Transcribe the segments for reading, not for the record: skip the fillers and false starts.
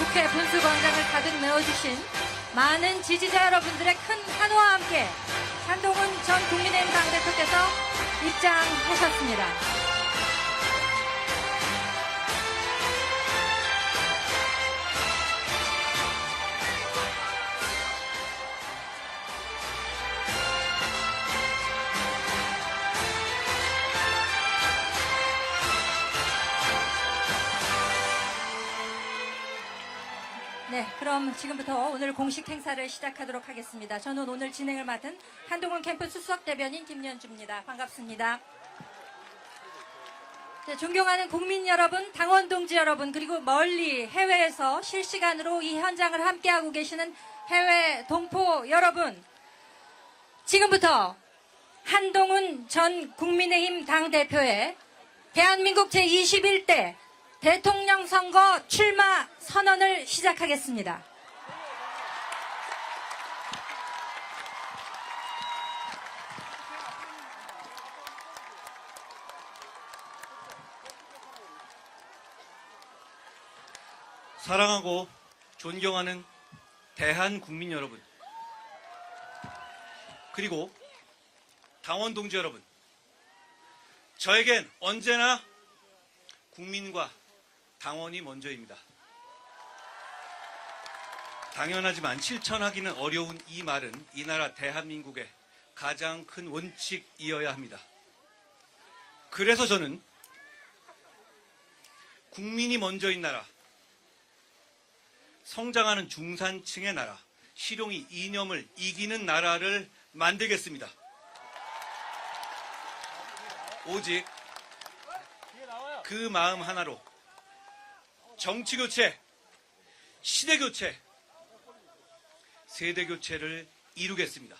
국회 분수광장을 가득 메워주신 많은 지지자 여러분들의 큰 환호와 함께 한동훈 전 국민의힘 당대표께서 입장하셨습니다. 네, 그럼 지금부터 오늘 공식 행사를 시작하도록 하겠습니다. 저는 오늘 진행을 맡은 한동훈 캠프스 수석 대변인 김연주입니다. 반갑습니다. 네, 존경하는 국민 여러분, 당원 동지 여러분, 그리고 멀리 해외에서 실시간으로 이 현장을 함께하고 계시는 해외 동포 여러분, 지금부터 한동훈 전 국민의힘 당대표의 대한민국 제21대 대통령 선거 출마 선언을 시작하겠습니다. 사랑하고 존경하는 대한국민 여러분, 그리고 당원 동지 여러분, 저에겐 언제나 국민과 당원이 먼저입니다. 당연하지만 실천하기는 어려운 이 말은 이 나라 대한민국의 가장 큰 원칙이어야 합니다. 그래서 저는 국민이 먼저인 나라, 성장하는 중산층의 나라, 실용이 이념을 이기는 나라를 만들겠습니다. 오직 그 마음 하나로 정치교체, 시대교체, 세대교체를 이루겠습니다.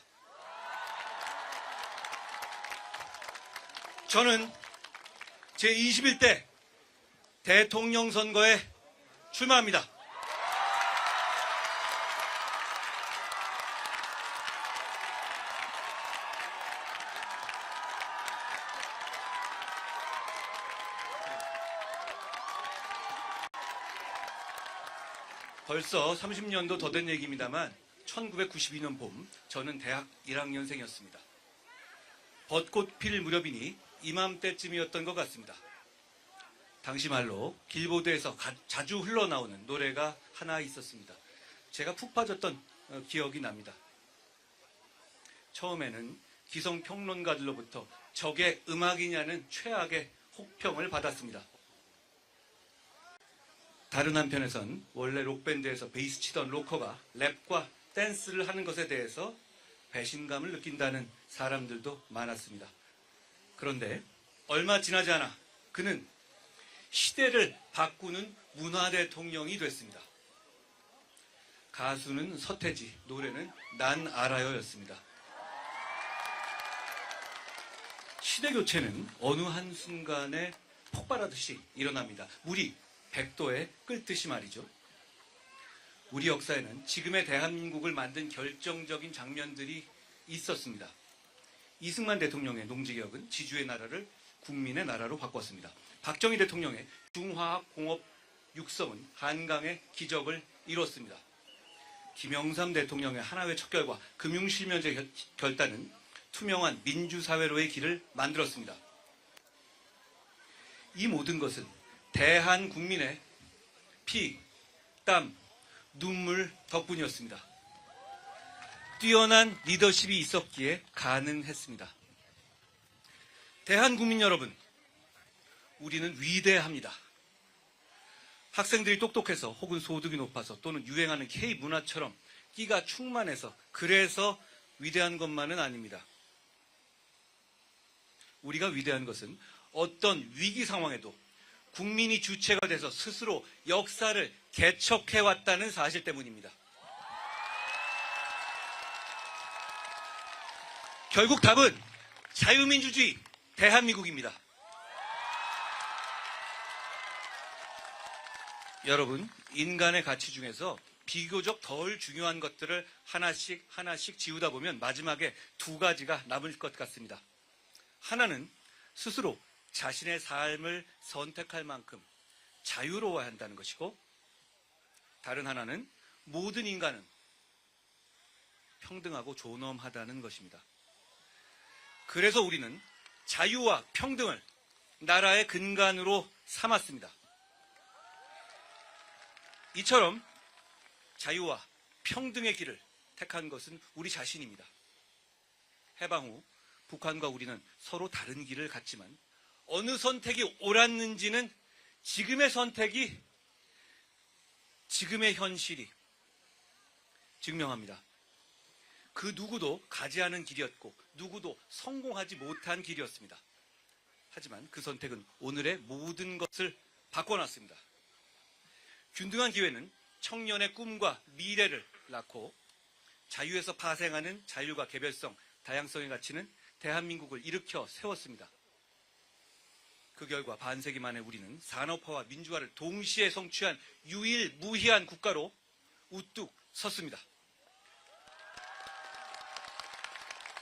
저는 제21대 대통령 선거에 출마합니다. 벌써 30년도 더 된 얘기입니다만 1992년 봄 저는 대학 1학년생이었습니다. 벚꽃 필 무렵이니 이맘때쯤이었던 것 같습니다. 당시 말로 길보드에서 자주 흘러나오는 노래가 하나 있었습니다. 제가 푹 빠졌던 기억이 납니다. 처음에는 기성평론가들로부터 저게 음악이냐는 최악의 혹평을 받았습니다. 다른 한편에선 원래 록밴드에서 베이스 치던 로커가 랩과 댄스를 하는 것에 대해서 배신감을 느낀다는 사람들도 많았습니다. 그런데 얼마 지나지 않아 그는 시대를 바꾸는 문화대통령이 됐습니다. 가수는 서태지, 노래는 난 알아요였습니다. 시대교체는 어느 한순간에 폭발하듯이 일어납니다. 물이 100도에 끓듯이 말이죠. 우리 역사에는 지금의 대한민국을 만든 결정적인 장면들이 있었습니다. 이승만 대통령의 농지개혁은 지주의 나라를 국민의 나라로 바꿨습니다. 박정희 대통령의 중화학공업 육성은 한강의 기적을 이뤘습니다. 김영삼 대통령의 하나회 척결과 금융실명제 결단은 투명한 민주사회로의 길을 만들었습니다. 이 모든 것은 대한 국민의 피, 땀, 눈물 덕분이었습니다. 뛰어난 리더십이 있었기에 가능했습니다. 대한 국민 여러분, 우리는 위대합니다. 학생들이 똑똑해서 혹은 소득이 높아서 또는 유행하는 K문화처럼 끼가 충만해서 그래서 위대한 것만은 아닙니다. 우리가 위대한 것은 어떤 위기 상황에도 국민이 주체가 돼서 스스로 역사를 개척해왔다는 사실 때문입니다. 결국 답은 자유민주주의 대한민국입니다. 여러분, 인간의 가치 중에서 비교적 덜 중요한 것들을 하나씩 지우다 보면 마지막에 두 가지가 남을 것 같습니다. 하나는 스스로 자신의 삶을 선택할 만큼 자유로워야 한다는 것이고, 다른 하나는 모든 인간은 평등하고 존엄하다는 것입니다. 그래서 우리는 자유와 평등을 나라의 근간으로 삼았습니다. 이처럼 자유와 평등의 길을 택한 것은 우리 자신입니다. 해방 후 북한과 우리는 서로 다른 길을 갔지만 어느 선택이 옳았는지는 지금의 선택이, 지금의 현실이 증명합니다. 그 누구도 가지 않은 길이었고 누구도 성공하지 못한 길이었습니다. 하지만 그 선택은 오늘의 모든 것을 바꿔놨습니다. 균등한 기회는 청년의 꿈과 미래를 낳고 자유에서 파생하는 자율과 개별성, 다양성의 가치는 대한민국을 일으켜 세웠습니다. 그 결과 반세기 만에 우리는 산업화와 민주화를 동시에 성취한 유일무이한 국가로 우뚝 섰습니다.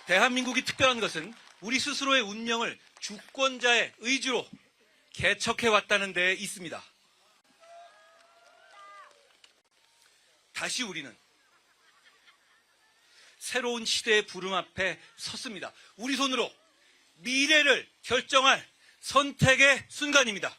대한민국이 특별한 것은 우리 스스로의 운명을 주권자의 의지로 개척해왔다는 데에 있습니다. 다시 우리는 새로운 시대의 부름 앞에 섰습니다. 우리 손으로 미래를 결정할 선택의 순간입니다.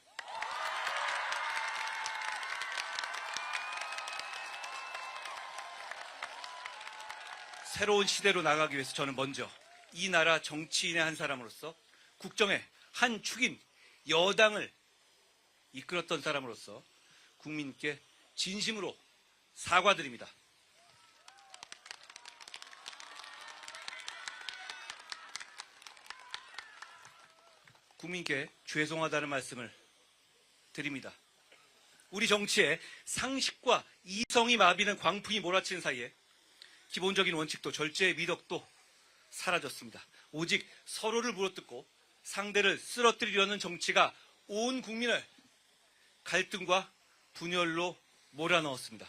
새로운 시대로 나가기 위해서 저는 먼저 이 나라 정치인의 한 사람으로서, 국정의 한 축인 여당을 이끌었던 사람으로서 국민께 진심으로 사과드립니다. 국민께 죄송하다는 말씀을 드립니다. 우리 정치에 상식과 이성이 마비는 광풍이 몰아치는 사이에 기본적인 원칙도 절제의 미덕도 사라졌습니다. 오직 서로를 물어뜯고 상대를 쓰러뜨리려는 정치가 온 국민을 갈등과 분열로 몰아넣었습니다.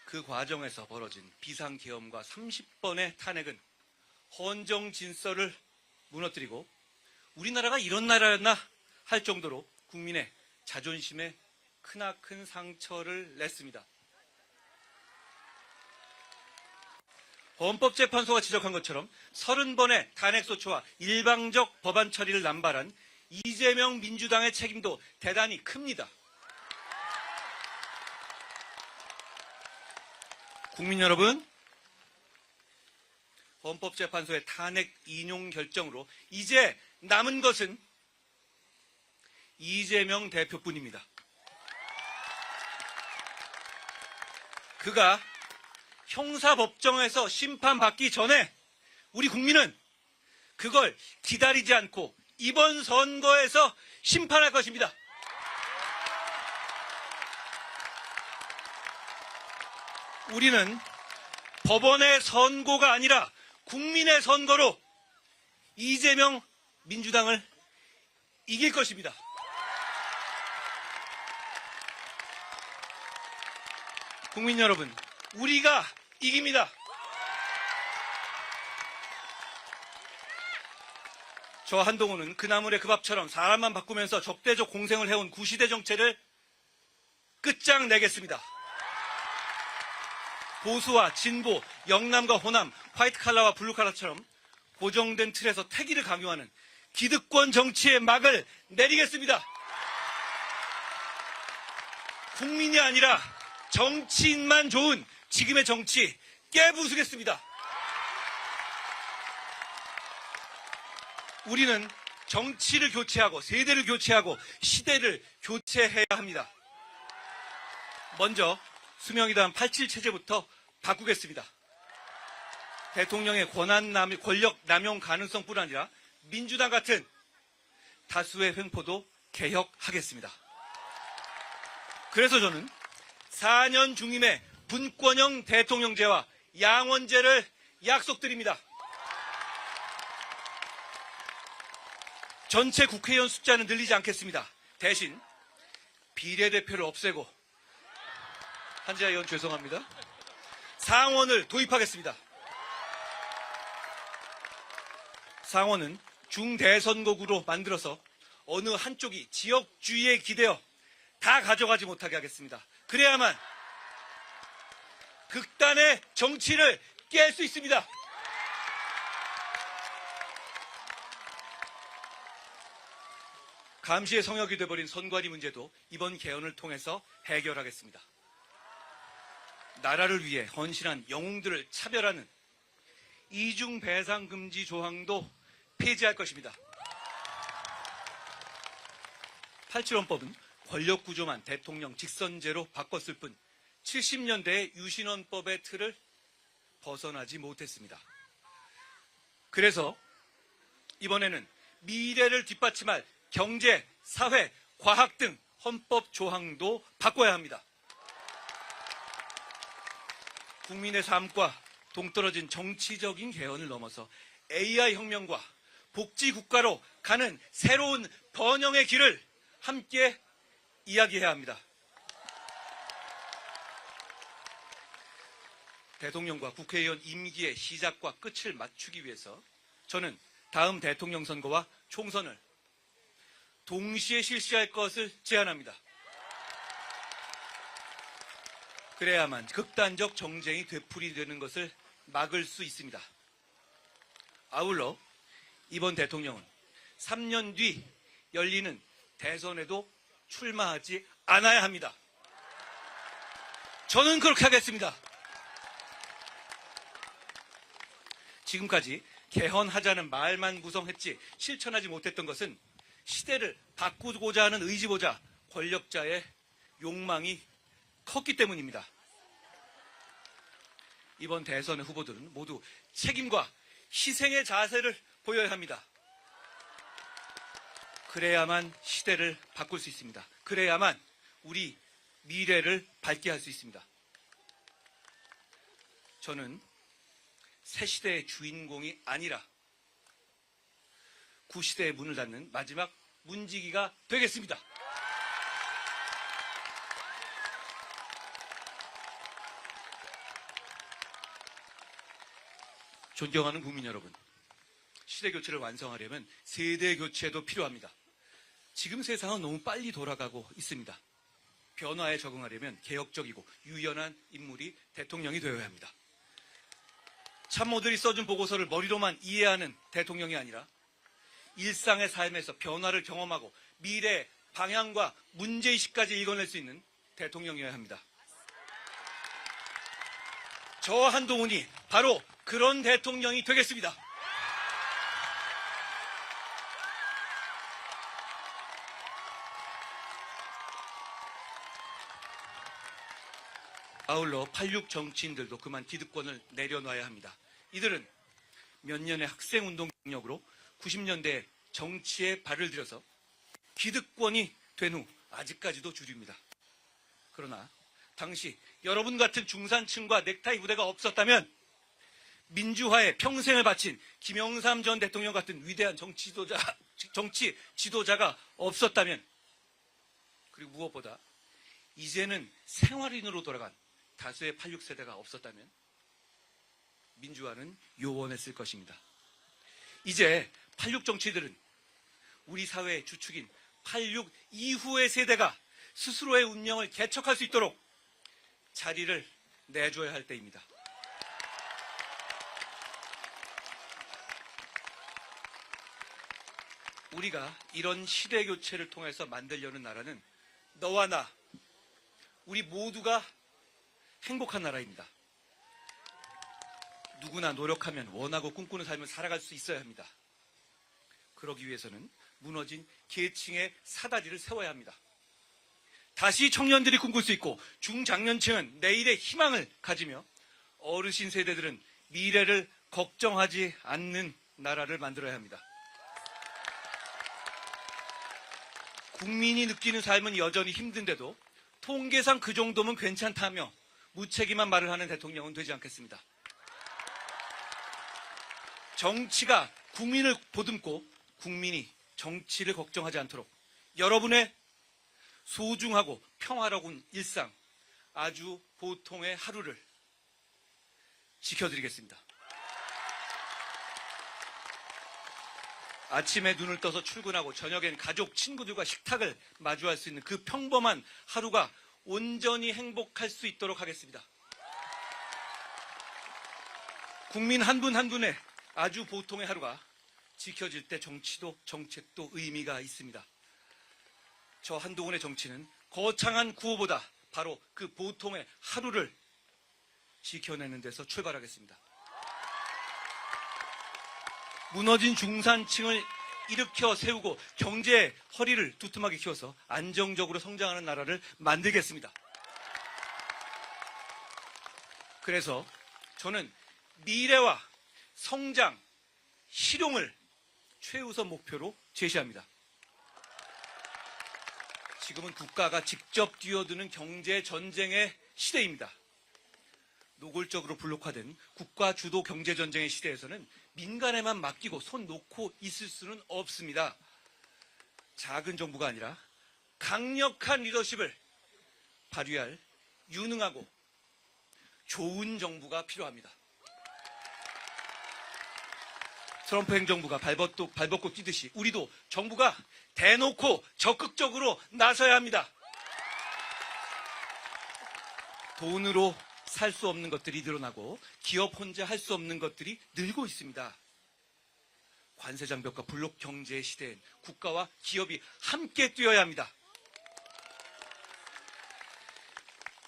그 과정에서 벌어진 비상계엄과 30번의 탄핵은 헌정 질서를 무너뜨리고 우리나라가 이런 나라였나 할 정도로 국민의 자존심에 크나큰 상처를 냈습니다. 헌법재판소가 지적한 것처럼 30번의 탄핵소추와 일방적 법안 처리를 남발한 이재명 민주당의 책임도 대단히 큽니다. 국민 여러분, 헌법재판소의 탄핵 인용 결정으로 이제 남은 것은 이재명 대표뿐입니다. 그가 형사법정에서 심판받기 전에 우리 국민은 그걸 기다리지 않고 이번 선거에서 심판할 것입니다. 우리는 법원의 선고가 아니라 국민의 선거로 이재명 민주당을 이길 것입니다. 국민 여러분, 우리가 이깁니다. 저 한동훈은 그 나물의 그 밥처럼 사람만 바꾸면서 적대적 공생을 해온 구시대 정체를 끝장내겠습니다. 보수와 진보, 영남과 호남, 화이트칼라와 블루칼라처럼 고정된 틀에서 태기를 강요하는 기득권 정치의 막을 내리겠습니다. 국민이 아니라 정치인만 좋은 지금의 정치 깨부수겠습니다. 우리는 정치를 교체하고 세대를 교체하고 시대를 교체해야 합니다. 먼저 수명이단 87 체제부터 바꾸겠습니다. 대통령의 권력 남용 가능성뿐 아니라 민주당 같은 다수의 횡포도 개혁하겠습니다. 그래서 저는 4년 중임의 분권형 대통령제와 양원제를 약속드립니다. 전체 국회의원 숫자는 늘리지 않겠습니다. 대신 비례대표를 없애고, 한지아 의원 죄송합니다, 상원을 도입하겠습니다. 상원은 중대선거구로 만들어서 어느 한쪽이 지역주의에 기대어 다 가져가지 못하게 하겠습니다. 그래야만 극단의 정치를 깨할 수 있습니다. 감시의 성역이 돼버린 선관위 문제도 이번 개헌을 통해서 해결하겠습니다. 나라를 위해 헌신한 영웅들을 차별하는 이중 배상 금지 조항도 폐지할 것입니다. 87헌법은 권력 구조만 대통령 직선제로 바꿨을 뿐 70년대의 유신헌법의 틀을 벗어나지 못했습니다. 그래서 이번에는 미래를 뒷받침할 경제, 사회, 과학 등 헌법 조항도 바꿔야 합니다. 국민의 삶과 동떨어진 정치적인 개헌을 넘어서 AI 혁명과 복지 국가로 가는 새로운 번영의 길을 함께 이야기해야 합니다. 대통령과 국회의원 임기의 시작과 끝을 맞추기 위해서 저는 다음 대통령 선거와 총선을 동시에 실시할 것을 제안합니다. 그래야만 극단적 정쟁이 되풀이되는 것을 막을 수 있습니다. 아울러 이번 대통령은 3년 뒤 열리는 대선에도 출마하지 않아야 합니다. 저는 그렇게 하겠습니다. 지금까지 개헌하자는 말만 구성했지 실천하지 못했던 것은 시대를 바꾸고자 하는 의지보다 권력자의 욕망이 컸기 때문입니다. 이번 대선의 후보들은 모두 책임과 희생의 자세를 보여야 합니다. 그래야만 시대를 바꿀 수 있습니다. 그래야만 우리 미래를 밝게 할 수 있습니다. 저는 새 시대의 주인공이 아니라 구시대의 문을 닫는 마지막 문지기가 되겠습니다. 존경하는 국민 여러분, 시대 교체를 완성하려면 세대 교체도 필요합니다. 지금 세상은 너무 빨리 돌아가고 있습니다. 변화에 적응하려면 개혁적이고 유연한 인물이 대통령이 되어야 합니다. 참모들이 써준 보고서를 머리로만 이해하는 대통령이 아니라 일상의 삶에서 변화를 경험하고 미래의 방향과 문제의식까지 읽어낼 수 있는 대통령이어야 합니다. 저 한동훈이 바로 그런 대통령이 되겠습니다. 아울러 86 정치인들도 그만 기득권을 내려놔야 합니다. 이들은 몇 년의 학생운동 경력으로 90년대 정치에 발을 들여서 기득권이 된 후 아직까지도 주류입니다. 그러나 당시 여러분 같은 중산층과 넥타이 부대가 없었다면 민주화에 평생을 바친 김영삼 전 대통령 같은 위대한 정치 지도자가 없었다면, 그리고 무엇보다 이제는 생활인으로 돌아간 다수의 86세대가 없었다면 민주화는 요원했을 것입니다. 이제 86 정치들은 우리 사회의 주축인 86 이후의 세대가 스스로의 운명을 개척할 수 있도록 자리를 내줘야 할 때입니다. 우리가 이런 시대 교체를 통해서 만들려는 나라는 너와 나, 우리 모두가 행복한 나라입니다. 누구나 노력하면 원하고 꿈꾸는 삶을 살아갈 수 있어야 합니다. 그러기 위해서는 무너진 계층의 사다리를 세워야 합니다. 다시 청년들이 꿈꿀 수 있고 중장년층은 내일의 희망을 가지며 어르신 세대들은 미래를 걱정하지 않는 나라를 만들어야 합니다. 국민이 느끼는 삶은 여전히 힘든데도 통계상 그 정도면 괜찮다며 무책임한 말을 하는 대통령은 되지 않겠습니다. 정치가 국민을 보듬고 국민이 정치를 걱정하지 않도록 여러분의 소중하고 평화로운 일상, 아주 보통의 하루를 지켜드리겠습니다. 아침에 눈을 떠서 출근하고 저녁엔 가족, 친구들과 식탁을 마주할 수 있는 그 평범한 하루가 온전히 행복할 수 있도록 하겠습니다. 국민 한 분 한 분의 아주 보통의 하루가 지켜질 때 정치도 정책도 의미가 있습니다. 저 한동훈의 정치는 거창한 구호보다 바로 그 보통의 하루를 지켜내는 데서 출발하겠습니다. 무너진 중산층을 일으켜 세우고 경제의 허리를 두툼하게 키워서 안정적으로 성장하는 나라를 만들겠습니다. 그래서 저는 미래와 성장, 실용을 최우선 목표로 제시합니다. 지금은 국가가 직접 뛰어드는 경제 전쟁의 시대입니다. 노골적으로 블록화된 국가 주도 경제 전쟁의 시대에서는 민간에만 맡기고 손 놓고 있을 수는 없습니다. 작은 정부가 아니라 강력한 리더십을 발휘할 유능하고 좋은 정부가 필요합니다. 트럼프 행정부가 발벗고 뛰듯이 우리도 정부가 대놓고 적극적으로 나서야 합니다. 돈으로 살 수 없는 것들이 늘어나고 기업 혼자 할 수 없는 것들이 늘고 있습니다. 관세 장벽과 블록 경제의 시대엔 국가와 기업이 함께 뛰어야 합니다.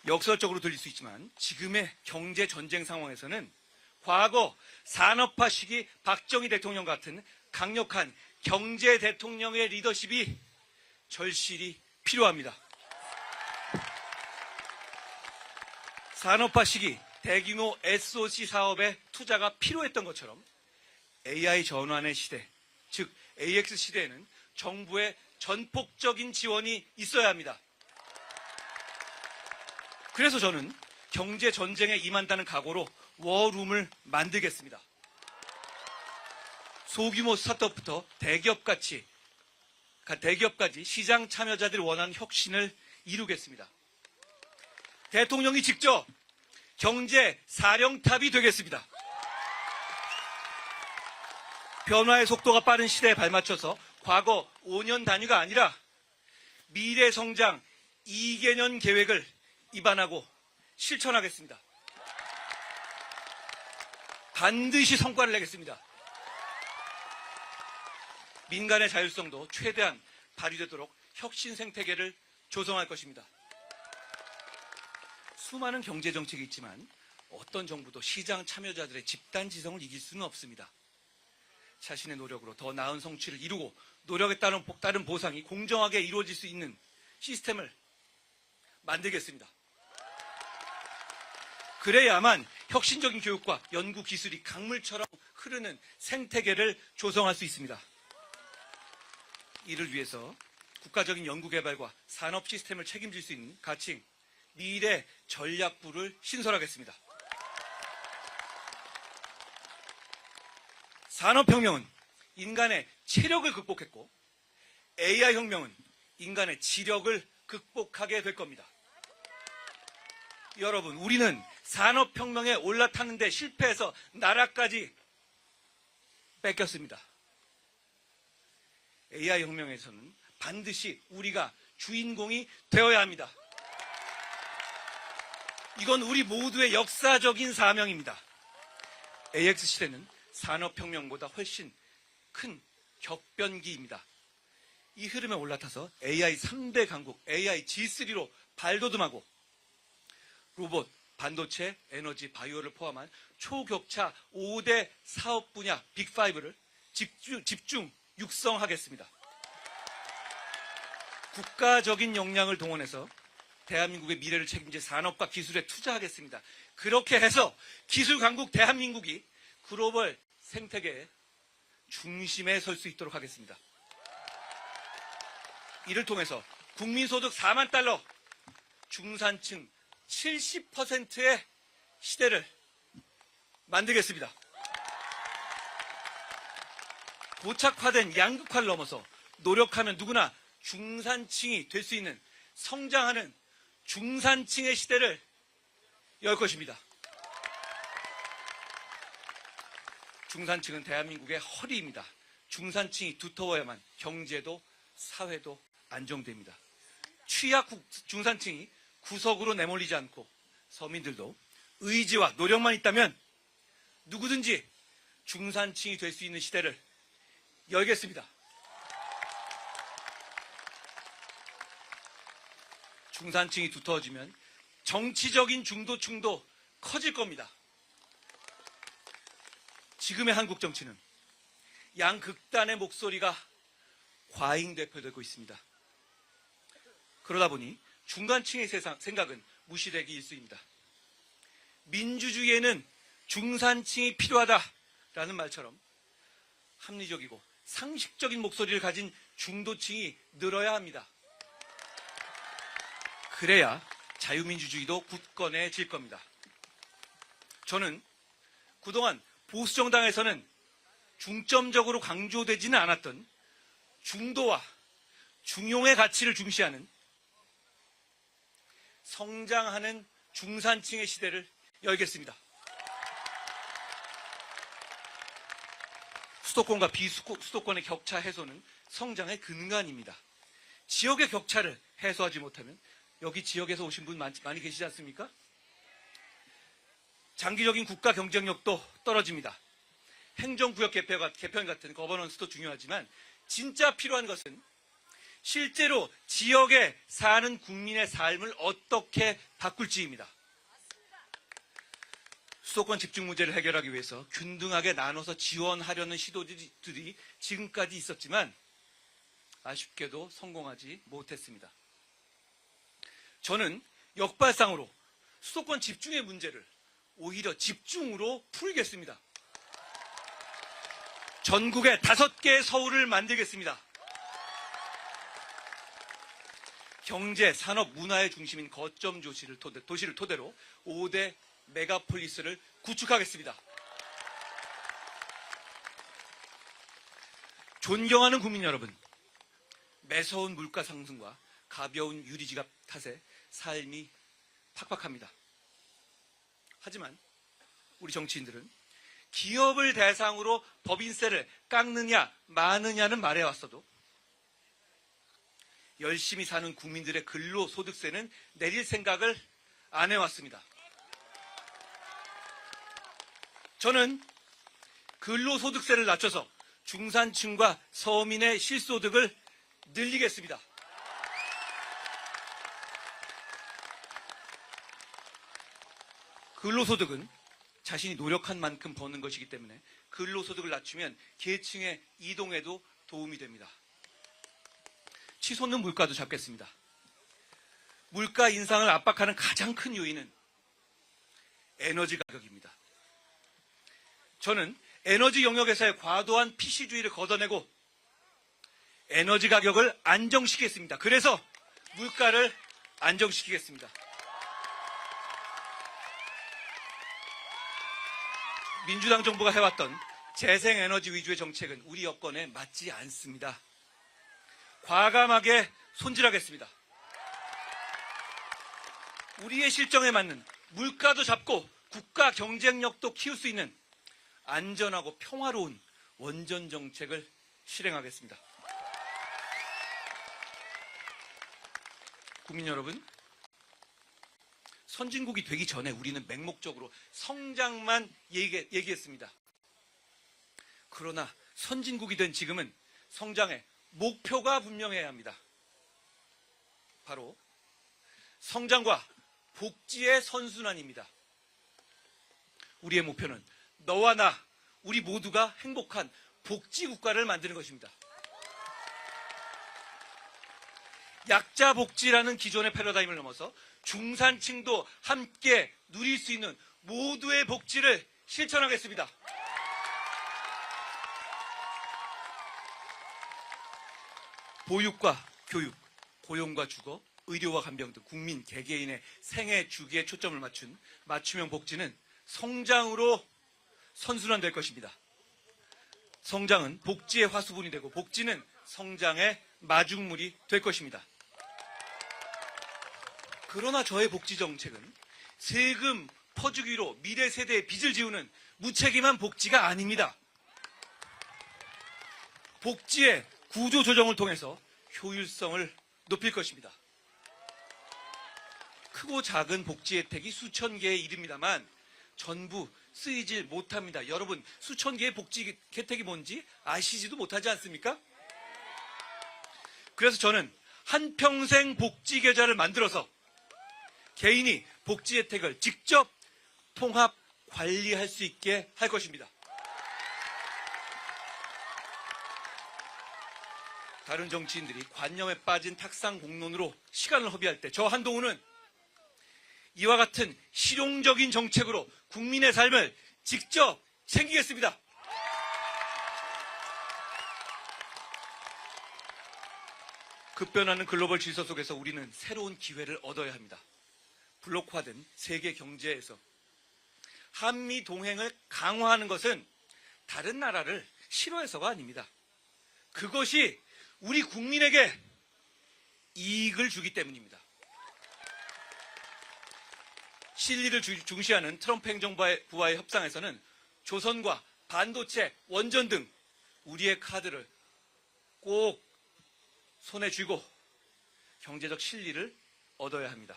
역설적으로 들릴 수 있지만 지금의 경제 전쟁 상황에서는 과거 산업화 시기 박정희 대통령 같은 강력한 경제 대통령의 리더십이 절실히 필요합니다. 산업화 시기 대규모 SOC 사업에 투자가 필요했던 것처럼 AI 전환의 시대, 즉 AX 시대에는 정부의 전폭적인 지원이 있어야 합니다. 그래서 저는 경제 전쟁에 임한다는 각오로 워룸을 만들겠습니다. 소규모 스타트업부터 대기업까지 시장 참여자들이 원하는 혁신을 이루겠습니다. 대통령이 직접 경제 사령탑이 되겠습니다. 변화의 속도가 빠른 시대에 발맞춰서 과거 5년 단위가 아니라 미래 성장 2개년 계획을 입안하고 실천하겠습니다. 반드시 성과를 내겠습니다. 민간의 자율성도 최대한 발휘되도록 혁신 생태계를 조성할 것입니다. 수많은 경제 정책이 있지만 어떤 정부도 시장 참여자들의 집단 지성을 이길 수는 없습니다. 자신의 노력으로 더 나은 성취를 이루고 노력에 따른 보상이 공정하게 이루어질 수 있는 시스템을 만들겠습니다. 그래야만 혁신적인 교육과 연구 기술이 강물처럼 흐르는 생태계를 조성할 수 있습니다. 이를 위해서 국가적인 연구개발과 산업 시스템을 책임질 수 있는 가칭 미래 전략부를 신설하겠습니다. 산업혁명은 인간의 체력을 극복했고 AI혁명은 인간의 지력을 극복하게 될 겁니다. 여러분, 우리는 산업혁명에 올라탔는데 실패해서 나라까지 뺏겼습니다. AI혁명에서는 반드시 우리가 주인공이 되어야 합니다. 이건 우리 모두의 역사적인 사명입니다. AX 시대는 산업혁명보다 훨씬 큰 격변기입니다. 이 흐름에 올라타서 AI 3대 강국, AI G3로 발돋움하고 로봇, 반도체, 에너지, 바이오를 포함한 초격차 5대 사업 분야 빅5를 집중 육성하겠습니다. 국가적인 역량을 동원해서 대한민국의 미래를 책임질 산업과 기술에 투자하겠습니다. 그렇게 해서 기술 강국 대한민국이 글로벌 생태계의 중심에 설 수 있도록 하겠습니다. 이를 통해서 국민소득 4만 달러, 중산층 70%의 시대를 만들겠습니다. 고착화된 양극화를 넘어서 노력하면 누구나 중산층이 될 수 있는 성장하는 중산층의 시대를 열 것입니다. 중산층은 대한민국의 허리입니다. 중산층이 두터워야만 경제도 사회도 안정됩니다. 취약 중산층이 구석으로 내몰리지 않고 서민들도 의지와 노력만 있다면 누구든지 중산층이 될 수 있는 시대를 열겠습니다. 중산층이 두터워지면 정치적인 중도층도 커질 겁니다. 지금의 한국 정치는 양극단의 목소리가 과잉대표되고 있습니다. 그러다 보니 중간층의 생각은 무시되기 일쑤입니다. 민주주의에는 중산층이 필요하다라는 말처럼 합리적이고 상식적인 목소리를 가진 중도층이 늘어야 합니다. 그래야 자유민주주의도 굳건해질 겁니다. 저는 그동안 보수정당에서는 중점적으로 강조되지는 않았던 중도와 중용의 가치를 중시하는 성장하는 중산층의 시대를 열겠습니다. 수도권과 비수도권의 격차 해소는 성장의 근간입니다. 지역의 격차를 해소하지 못하면 여기 지역에서 오신 분 많이 계시지 않습니까? 장기적인 국가 경쟁력도 떨어집니다. 행정구역 개편 같은 거버넌스도 중요하지만 진짜 필요한 것은 실제로 지역에 사는 국민의 삶을 어떻게 바꿀지입니다. 수도권 집중 문제를 해결하기 위해서 균등하게 나눠서 지원하려는 시도들이 지금까지 있었지만 아쉽게도 성공하지 못했습니다. 저는 역발상으로 수도권 집중의 문제를 오히려 집중으로 풀겠습니다. 전국에 5개의 서울을 만들겠습니다. 경제, 산업, 문화의 중심인 거점 도시를 토대로 5대 메가폴리스를 구축하겠습니다. 존경하는 국민 여러분, 매서운 물가 상승과 가벼운 유리지갑 탓에 삶이 팍팍합니다. 하지만 우리 정치인들은 기업을 대상으로 법인세를 깎느냐 마느냐는 말해왔어도 열심히 사는 국민들의 근로소득세는 내릴 생각을 안 해왔습니다. 저는 근로소득세를 낮춰서 중산층과 서민의 실소득을 늘리겠습니다. 근로소득은 자신이 노력한 만큼 버는 것이기 때문에 근로소득을 낮추면 계층의 이동에도 도움이 됩니다. 치솟는 물가도 잡겠습니다. 물가 인상을 압박하는 가장 큰 요인은 에너지 가격입니다. 저는 에너지 영역에서의 과도한 PC주의를 걷어내고 에너지 가격을 안정시키겠습니다. 그래서 물가를 안정시키겠습니다. 민주당 정부가 해왔던 재생에너지 위주의 정책은 우리 여건에 맞지 않습니다. 과감하게 손질하겠습니다. 우리의 실정에 맞는 물가도 잡고 국가 경쟁력도 키울 수 있는 안전하고 평화로운 원전 정책을 실행하겠습니다. 국민 여러분, 선진국이 되기 전에 우리는 맹목적으로 성장만 얘기했습니다. 그러나 선진국이 된 지금은 성장의 목표가 분명해야 합니다. 바로 성장과 복지의 선순환입니다. 우리의 목표는 너와 나, 우리 모두가 행복한 복지국가를 만드는 것입니다. 약자 복지라는 기존의 패러다임을 넘어서 중산층도 함께 누릴 수 있는 모두의 복지를 실천하겠습니다. 보육과 교육, 고용과 주거, 의료와 간병 등 국민 개개인의 생애 주기에 초점을 맞춘 맞춤형 복지는 성장으로 선순환될 것입니다. 성장은 복지의 화수분이 되고 복지는 성장의 마중물이 될 것입니다. 그러나 저의 복지 정책은 세금 퍼주기로 미래 세대의 빚을 지우는 무책임한 복지가 아닙니다. 복지의 구조 조정을 통해서 효율성을 높일 것입니다. 크고 작은 복지 혜택이 수천 개에 이릅니다만 전부 쓰이질 못합니다. 여러분, 수천 개의 복지 혜택이 뭔지 아시지도 못하지 않습니까? 그래서 저는 한평생 복지 계좌를 만들어서 개인이 복지 혜택을 직접 통합 관리할 수 있게 할 것입니다. 다른 정치인들이 관념에 빠진 탁상 공론으로 시간을 허비할 때 저 한동훈은 이와 같은 실용적인 정책으로 국민의 삶을 직접 챙기겠습니다. 급변하는 글로벌 질서 속에서 우리는 새로운 기회를 얻어야 합니다. 블록화된 세계 경제에서 한미 동행을 강화하는 것은 다른 나라를 싫어해서가 아닙니다. 그것이 우리 국민에게 이익을 주기 때문입니다. 실리를 중시하는 트럼프 행정부와의 협상에서는 조선과 반도체, 원전 등 우리의 카드를 꼭 손에 쥐고 경제적 실리를 얻어야 합니다.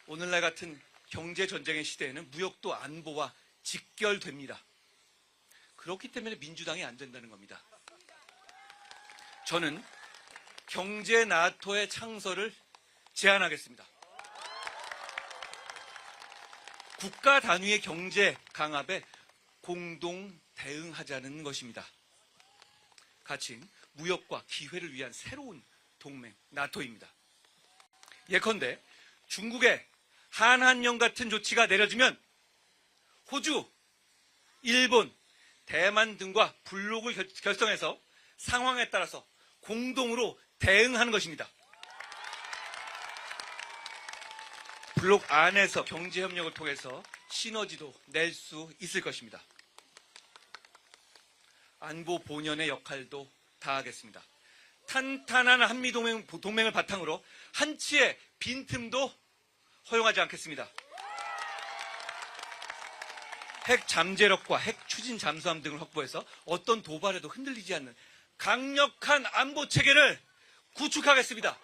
오늘날 같은 경제 전쟁의 시대에는 무역도 안보와 직결됩니다. 그렇기 때문에 민주당이 안 된다는 겁니다. 저는 경제 나토의 창설을 제안하겠습니다. 국가 단위의 경제 강압에 공동 대응하자는 것입니다. 가칭 무역과 기회를 위한 새로운 동맹 나토입니다. 예컨대 중국의 한한령 같은 조치가 내려지면 호주, 일본, 대만 등과 블록을 결성해서 상황에 따라서 공동으로 대응하는 것입니다. 블록 안에서 경제협력을 통해서 시너지도 낼 수 있을 것입니다. 안보 본연의 역할도 다하겠습니다. 탄탄한 한미동맹을 바탕으로 한치의 빈틈도 허용하지 않겠습니다. 핵 잠재력과 핵 추진 잠수함 등을 확보해서 어떤 도발에도 흔들리지 않는 강력한 안보 체계를 구축하겠습니다.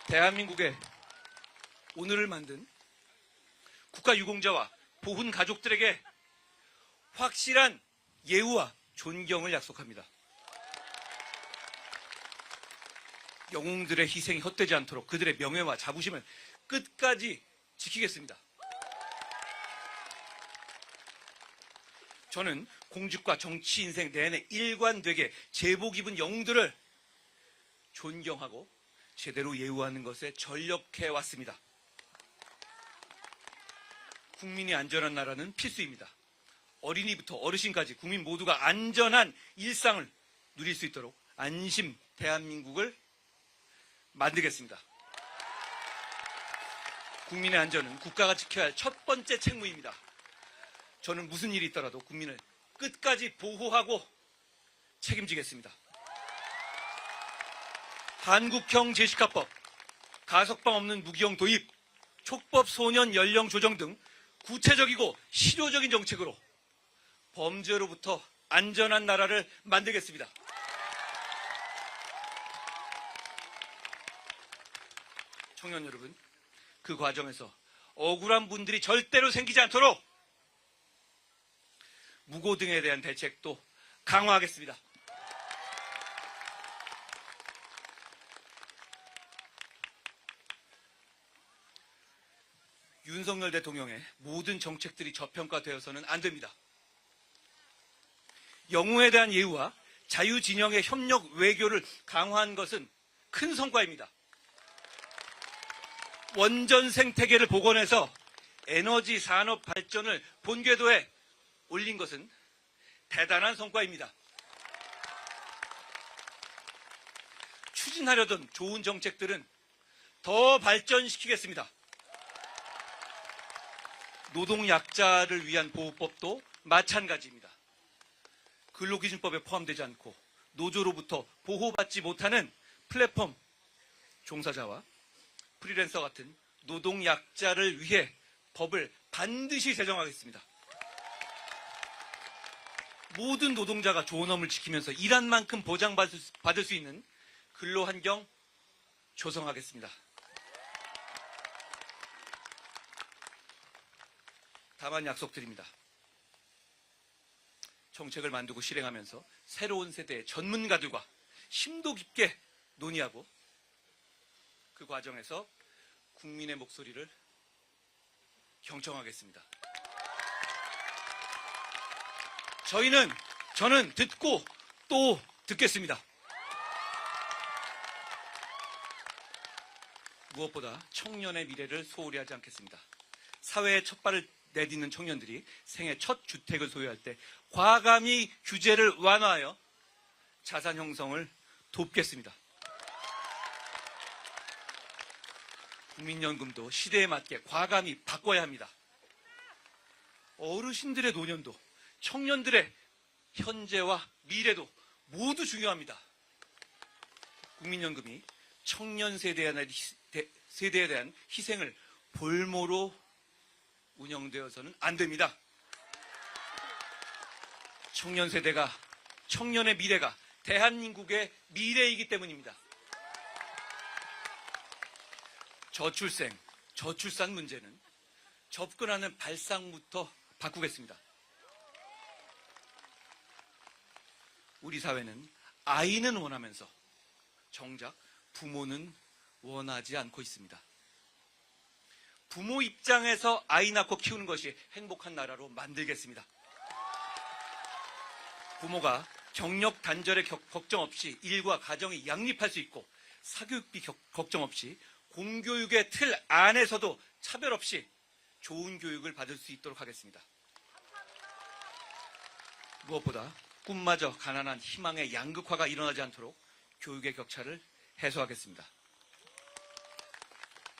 대한민국의 오늘을 만든 국가유공자와 보훈 가족들에게 확실한 예우와 존경을 약속합니다. 영웅들의 희생이 헛되지 않도록 그들의 명예와 자부심을 끝까지 지키겠습니다. 저는 공직과 정치 인생 내내 일관되게 제복 입은 영웅들을 존경하고 제대로 예우하는 것에 전력해 왔습니다. 국민이 안전한 나라는 필수입니다. 어린이부터 어르신까지 국민 모두가 안전한 일상을 누릴 수 있도록 안심 대한민국을 만들겠습니다. 국민의 안전은 국가가 지켜야 할 첫 번째 책무입니다. 저는 무슨 일이 있더라도 국민을 끝까지 보호하고 책임지겠습니다. 한국형 제시카법, 가석방 없는 무기형 도입, 촉법 소년 연령 조정 등 구체적이고 실효적인 정책으로 범죄로부터 안전한 나라를 만들겠습니다. 청년 여러분, 그 과정에서 억울한 분들이 절대로 생기지 않도록 무고 등에 대한 대책도 강화하겠습니다. 윤석열 대통령의 모든 정책들이 저평가되어서는 안 됩니다. 영웅에 대한 예우와 자유진영의 협력 외교를 강화한 것은 큰 성과입니다. 원전 생태계를 복원해서 에너지 산업 발전을 본궤도에 올린 것은 대단한 성과입니다. 추진하려던 좋은 정책들은 더 발전시키겠습니다. 노동약자를 위한 보호법도 마찬가지입니다. 근로기준법에 포함되지 않고 노조로부터 보호받지 못하는 플랫폼 종사자와 프리랜서 같은 노동약자를 위해 법을 반드시 제정하겠습니다. 모든 노동자가 존엄을 지키면서 일한 만큼 보장받을 수 있는 근로환경 조성하겠습니다. 다만 약속드립니다. 정책을 만들고 실행하면서 새로운 세대의 전문가들과 심도 깊게 논의하고 그 과정에서 국민의 목소리를 경청하겠습니다. 저는 듣고 또 듣겠습니다. 무엇보다 청년의 미래를 소홀히 하지 않겠습니다. 사회의 첫 발을 내딛는 청년들이 생애 첫 주택을 소유할 때 과감히 규제를 완화하여 자산 형성을 돕겠습니다. 국민연금도 시대에 맞게 과감히 바꿔야 합니다. 어르신들의 노년도, 청년들의 현재와 미래도 모두 중요합니다. 국민연금이 청년 세대에 대한 희생을 볼모로 운영되어서는 안 됩니다. 청년 세대가, 청년의 미래가 대한민국의 미래이기 때문입니다. 저출산 문제는 접근하는 발상부터 바꾸겠습니다. 우리 사회는 아이는 원하면서 정작 부모는 원하지 않고 있습니다. 부모 입장에서 아이 낳고 키우는 것이 행복한 나라로 만들겠습니다. 부모가 경력 단절의 걱정 없이 일과 가정이 양립할 수 있고 사교육비 걱정 없이 공교육의 틀 안에서도 차별 없이 좋은 교육을 받을 수 있도록 하겠습니다. 무엇보다 꿈마저 가난한 희망의 양극화가 일어나지 않도록 교육의 격차를 해소하겠습니다.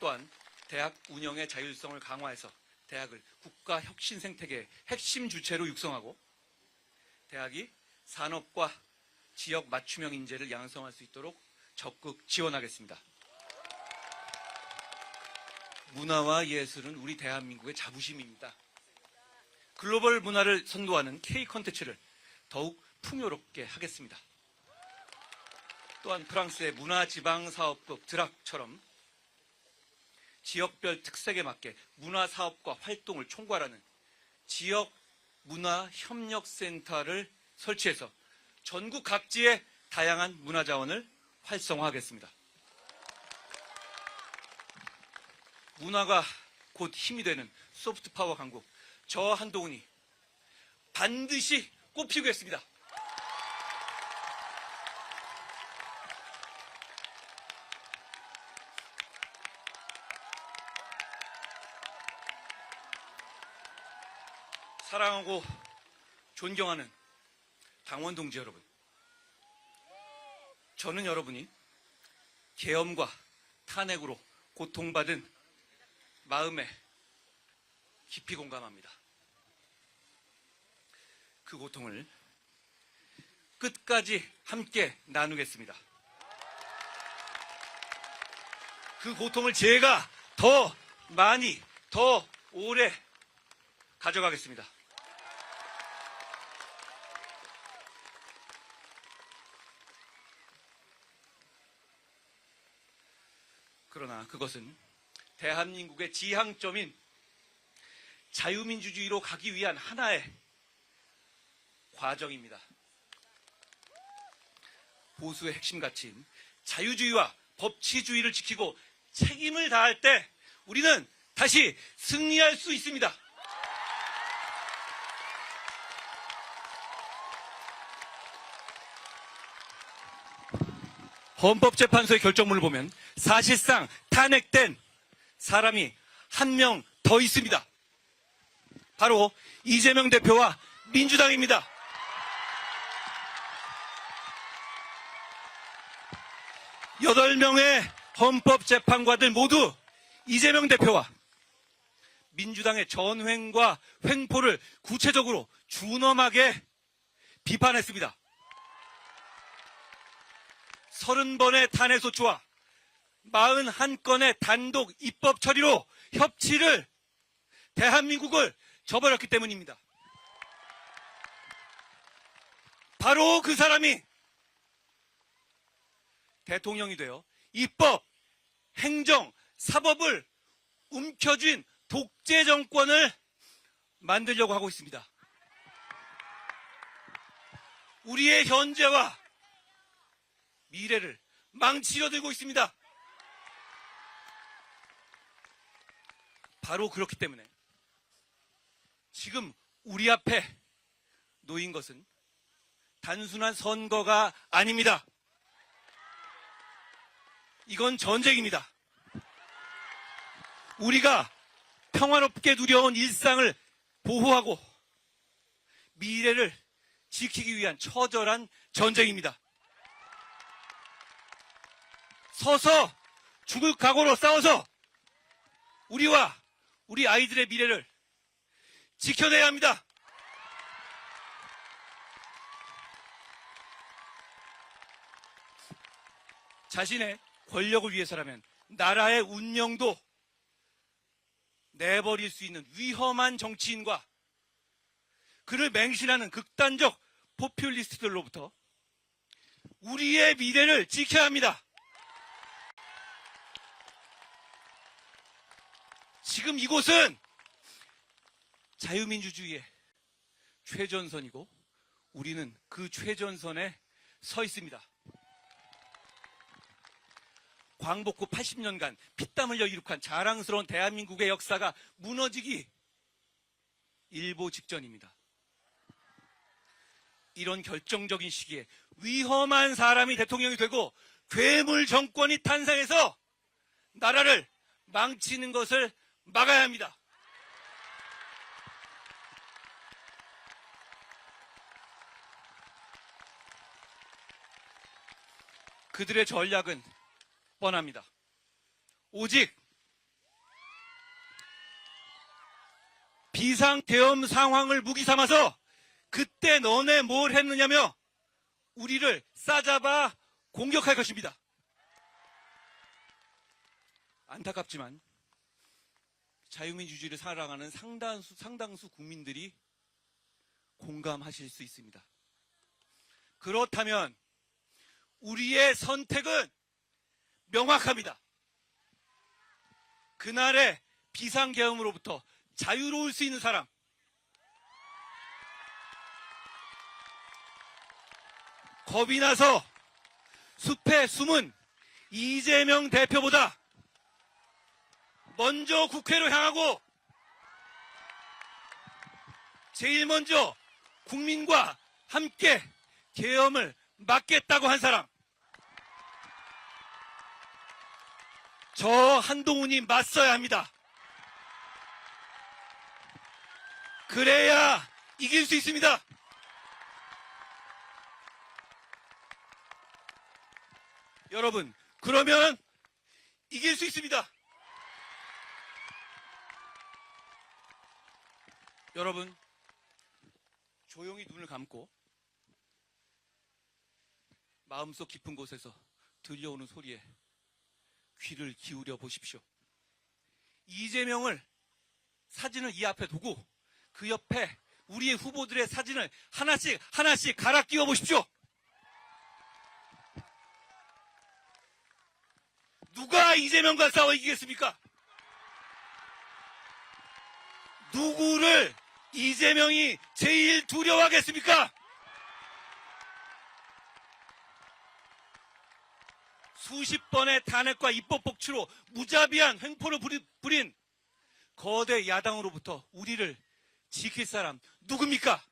또한 대학 운영의 자율성을 강화해서 대학을 국가 혁신 생태계의 핵심 주체로 육성하고 대학이 산업과 지역 맞춤형 인재를 양성할 수 있도록 적극 지원하겠습니다. 문화와 예술은 우리 대한민국의 자부심입니다. 글로벌 문화를 선도하는 K 콘텐츠를 더욱 풍요롭게 하겠습니다. 또한 프랑스의 문화지방사업국 드락처럼 지역별 특색에 맞게 문화사업과 활동을 총괄하는 지역문화협력센터를 설치해서 전국 각지의 다양한 문화자원을 활성화하겠습니다. 문화가 곧 힘이 되는 소프트파워 강국, 저 한동훈이 반드시 꽃피우겠습니다. 사랑하고 존경하는 당원 동지 여러분, 저는 여러분이 계엄과 탄핵으로 고통받은 마음에 깊이 공감합니다. 그 고통을 끝까지 함께 나누겠습니다. 그 고통을 제가 더 많이, 더 오래 가져가겠습니다. 그러나 그것은 대한민국의 지향점인 자유민주주의로 가기 위한 하나의 과정입니다. 보수의 핵심 가치인 자유주의와 법치주의를 지키고 책임을 다할 때 우리는 다시 승리할 수 있습니다. 헌법재판소의 결정문을 보면 사실상 탄핵된 사람이 한 명 더 있습니다. 바로 이재명 대표와 민주당입니다. 여덟 명의 헌법재판관들 모두 이재명 대표와 민주당의 전횡과 횡포를 구체적으로 준엄하게 비판했습니다. 30번의 탄핵소추와 41건의 단독 입법 처리로 협치를 대한민국을 저버렸기 때문입니다. 바로 그 사람이 대통령이 되어 입법, 행정, 사법을 움켜쥔 독재 정권을 만들려고 하고 있습니다. 우리의 현재와 미래를 망치려 들고 있습니다. 바로 그렇기 때문에 지금 우리 앞에 놓인 것은 단순한 선거가 아닙니다. 이건 전쟁입니다. 우리가 평화롭게 누려온 일상을 보호하고 미래를 지키기 위한 처절한 전쟁입니다. 서서 죽을 각오로 싸워서 우리와 우리 아이들의 미래를 지켜내야 합니다. 자신의 권력을 위해서라면 나라의 운명도 내버릴 수 있는 위험한 정치인과 그를 맹신하는 극단적 포퓰리스트들로부터 우리의 미래를 지켜야 합니다. 지금 이곳은 자유민주주의의 최전선이고 우리는 그 최전선에 서 있습니다. 광복후 80년간 피땀 흘려 이룩한 자랑스러운 대한민국의 역사가 무너지기 일보 직전입니다. 이런 결정적인 시기에 위험한 사람이 대통령이 되고 괴물 정권이 탄생해서 나라를 망치는 것을 막아야 합니다. 그들의 전략은 뻔합니다. 오직 비상계엄 상황을 무기 삼아서 그때 너네 뭘 했느냐며 우리를 싸잡아 공격할 것입니다. 안타깝지만 자유민주주의를 사랑하는 상당수 국민들이 공감하실 수 있습니다. 그렇다면 우리의 선택은 명확합니다. 그날의 비상계엄으로부터 자유로울 수 있는 사람, 겁이 나서 숲에 숨은 이재명 대표보다 먼저 국회로 향하고 제일 먼저 국민과 함께 계엄을 막겠다고 한 사람, 저 한동훈이 맞서야 합니다. 그래야 이길 수 있습니다. 여러분, 그러면 이길 수 있습니다. 여러분, 조용히 눈을 감고 마음속 깊은 곳에서 들려오는 소리에 귀를 기울여 보십시오. 이재명을 사진을 이 앞에 두고 그 옆에 우리의 후보들의 사진을 하나씩 갈아 끼워 보십시오. 누가 이재명과 싸워 이기겠습니까? 누구를 이재명이 제일 두려워하겠습니까? 수십 번의 탄핵과 입법 복취로 무자비한 횡포를 부린 거대 야당으로부터 우리를 지킬 사람 누굽니까?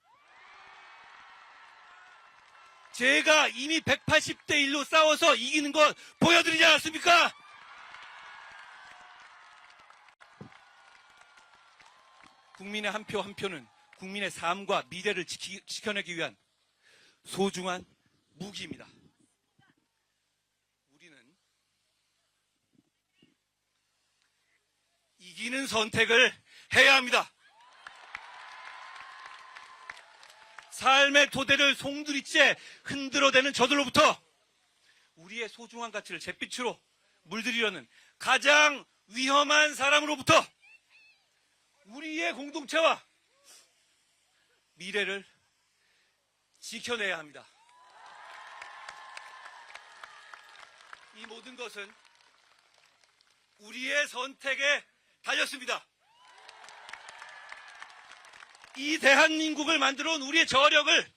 제가 이미 180대 1로 싸워서 이기는 것 보여드리지 않았습니까? 국민의 한 표 한 표는 국민의 삶과 미래를 지켜내기 위한 소중한 무기입니다. 우리는 이기는 선택을 해야 합니다. 삶의 토대를 송두리째 흔들어대는 저들로부터 우리의 소중한 가치를 잿빛으로 물들이려는 가장 위험한 사람으로부터 우리의 공동체와 미래를 지켜내야 합니다. 이 모든 것은 우리의 선택에 달렸습니다. 이 대한민국을 만들어 온 우리의 저력을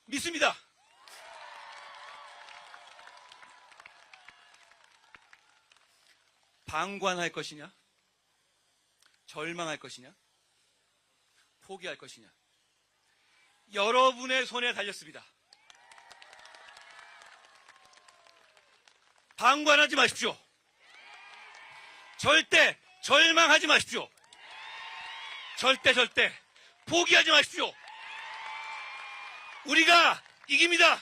믿습니다. 방관할 것이냐? 절망할 것이냐? 포기할 것이냐? 여러분의 손에 달렸습니다. 방관하지 마십시오. 절대 절망하지 마십시오. 절대 포기하지 마십시오. 우리가 이깁니다.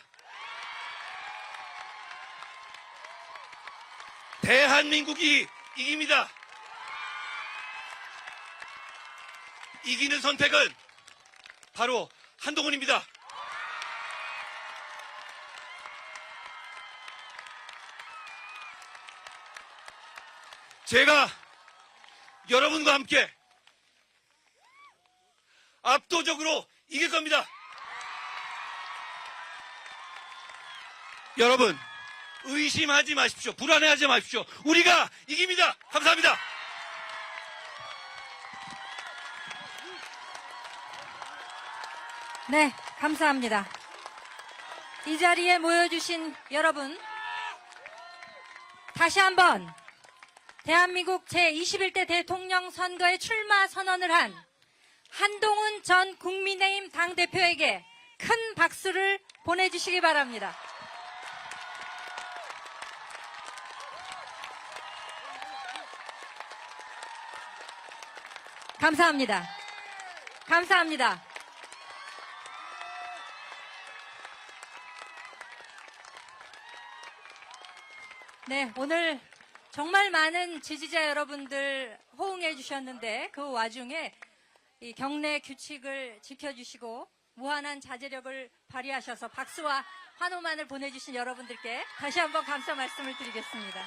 대한민국이 이깁니다. 이기는 선택은 바로 한동훈입니다. 제가 여러분과 함께 압도적으로 이길 겁니다. 여러분, 의심하지 마십시오. 불안해하지 마십시오. 우리가 이깁니다. 감사합니다. 네, 감사합니다. 이 자리에 모여주신 여러분, 다시 한번 대한민국 제21대 대통령 선거에 출마 선언을 한 한동훈 전 국민의힘 당대표에게 큰 박수를 보내주시기 바랍니다. 감사합니다. 감사합니다. 네, 오늘 정말 많은 지지자 여러분들 호응해 주셨는데 그 와중에 이 경내 규칙을 지켜주시고 무한한 자제력을 발휘하셔서 박수와 환호만을 보내주신 여러분들께 다시 한번 감사 말씀을 드리겠습니다.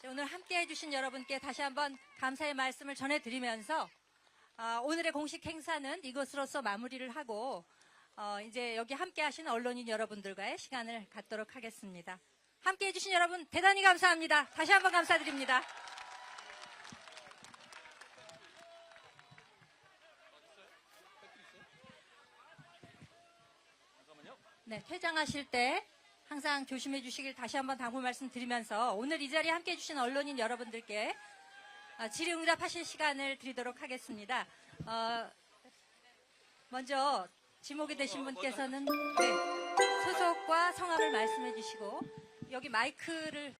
오늘 함께 해주신 여러분께 다시 한번 감사의 말씀을 전해드리면서 오늘의 공식 행사는 이것으로서 마무리를 하고 이제 여기 함께 하신 언론인 여러분들과의 시간을 갖도록 하겠습니다. 함께 해주신 여러분 대단히 감사합니다. 다시 한번 감사드립니다. 네, 퇴장하실 때 항상 조심해 주시길 다시 한번 당부 말씀드리면서 오늘 이 자리에 함께 해주신 언론인 여러분들께 질의응답하실 시간을 드리도록 하겠습니다. 먼저 지목이 되신 분께서는 소속과 성함을 말씀해 주시고 여기 마이크를